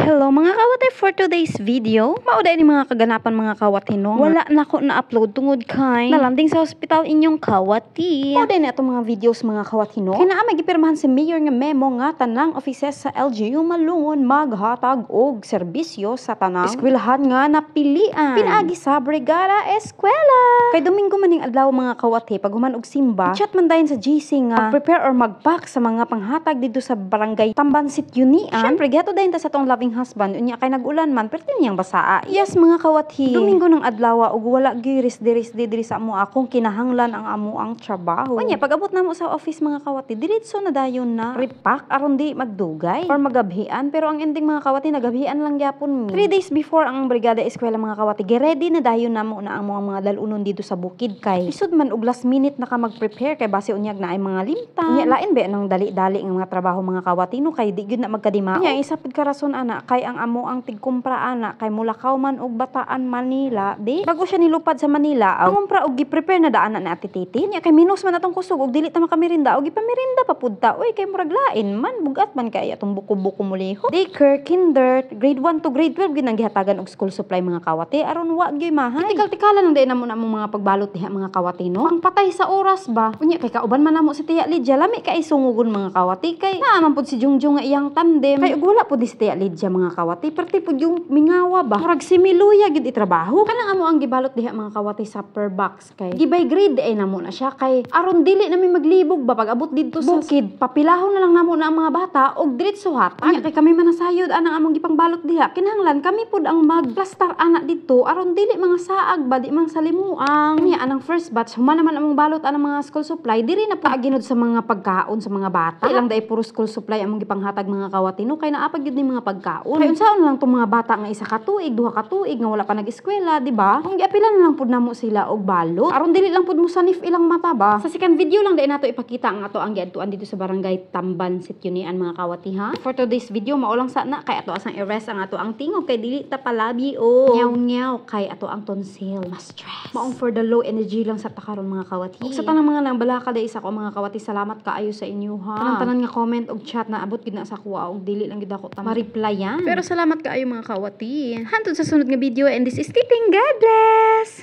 Hello mga kawate, for today's video, mauday ni mga kaganapan mga kawati no. Wala na ko na-upload tungod kay nalanding sa hospital inyong kawati. Mauday na itong mga videos mga kawati no. Kaya naa magipirmahan si Mayor nga memo nga tanang offices sa LGU Malungon maghatag og serbisyo sa tanang eskwelahan nga napilian. Pinaagi sa Brigada Eskwela. Kay Domingo maning adlaw mga kawati pag human og simba, chat man dayon sa GC nga prepare or mag-pack sa mga panghatag dito sa barangay Tambansit Unian. Syempre gato dayon ta sa tong loving husband unya kay nag-ulan man perti niyang basaa. Yes mga kawathi, Domingo ng adlaw ug wala giris diri sa amo akong kinahanglan ang amo ang trabaho. Unya pag-abot namo sa office mga kawathi, diretso na dayon na repack aron di magdugay or magabhian, pero ang ending mga kawathi nagabhian lang gyapon mi. 3 days before ang Brigada Eskwela mga kawathi, gi-ready na dayon namo na ang mga dalunon dito sa bukid kay isud man og last minute na ka mag-prepare kay base unyag na ay mga limtan. Unya lain ba nang dali-dali nga mga trabaho mga kawathi no kay di gyud na magkadimao. Unya isa pud ka rason ana kay ang amo ang tigkumpra ana kay Mulakaw man og Bataan Manila di bago siya nilupad sa Manila ang kumpra og gi-prepare na daan na ati Titi nya kay minus man atong kusog og dili ta makamirinda og ipamirinda pa pud ta oy kay murag lain man bugat man kay atong buko-buko muliho daycare kinder grade 1 to grade 12 ginang gihatagan og school supply mga kawati aron wa gyud mahay tikal-tikalan lang day namo na mga pagbalot diha mga kawati no ang patay sa oras ba unya kay kauban man namo si Tia Lydia lami kay sungugon mga kawati kay naaman pud si Jungjung nga iyang tandem kay ug wala pud si Tia Lydia mga kawati perti pud yung mingawa ba murag si Miluya gid itrabaho kanang amo ang gibalot diha mga kawati sa per box kay gibay grade ay namo na siya kay aron dili na mi maglibog ba pag abot didto sa bukid papilahon na lang namo na ang mga bata og diretso hatag kay kami manasayod anang among gipangbalot diha kinahanglan kami pud ang magplastar ana didto aron dili mga saag ba di mang salimuang niya anang first batch human naman among balot anang mga school supply diri na paaginod sa mga pagkaon sa mga bata ilang day puro school supply among gipanghatag mga kawati no kay naapag gyud ni mga pagkaon kay unsaon lang tong mga bata nga isa ka tuig duha ka tuig nga wala pa nag-eskwela di ba kung giapilan na lang pud namo sila og balot aron dili lang pud musanif ilang mata ba sa second video lang day nato ipakita ang ato ang giadtuan dito sa barangay Tambansit Unian mga kawati ha for today's video mao lang sana kay ato asang i-rest ang ato ang tingog kay dili ta palabi o nyaw kay ato ang tonsil mas stress maong for the low energy lang sa takaron mga kawati ug sa tanang mga nambalaka day isa ko mga kawati salamat kaayo sa inyo ha tanan nga comment og chat na abot gid na sa kuha og dili lang gid ako ta ma-replyan pero salamat kaayo mga kawati hantod sa sunod nga video and this is Titing God bless.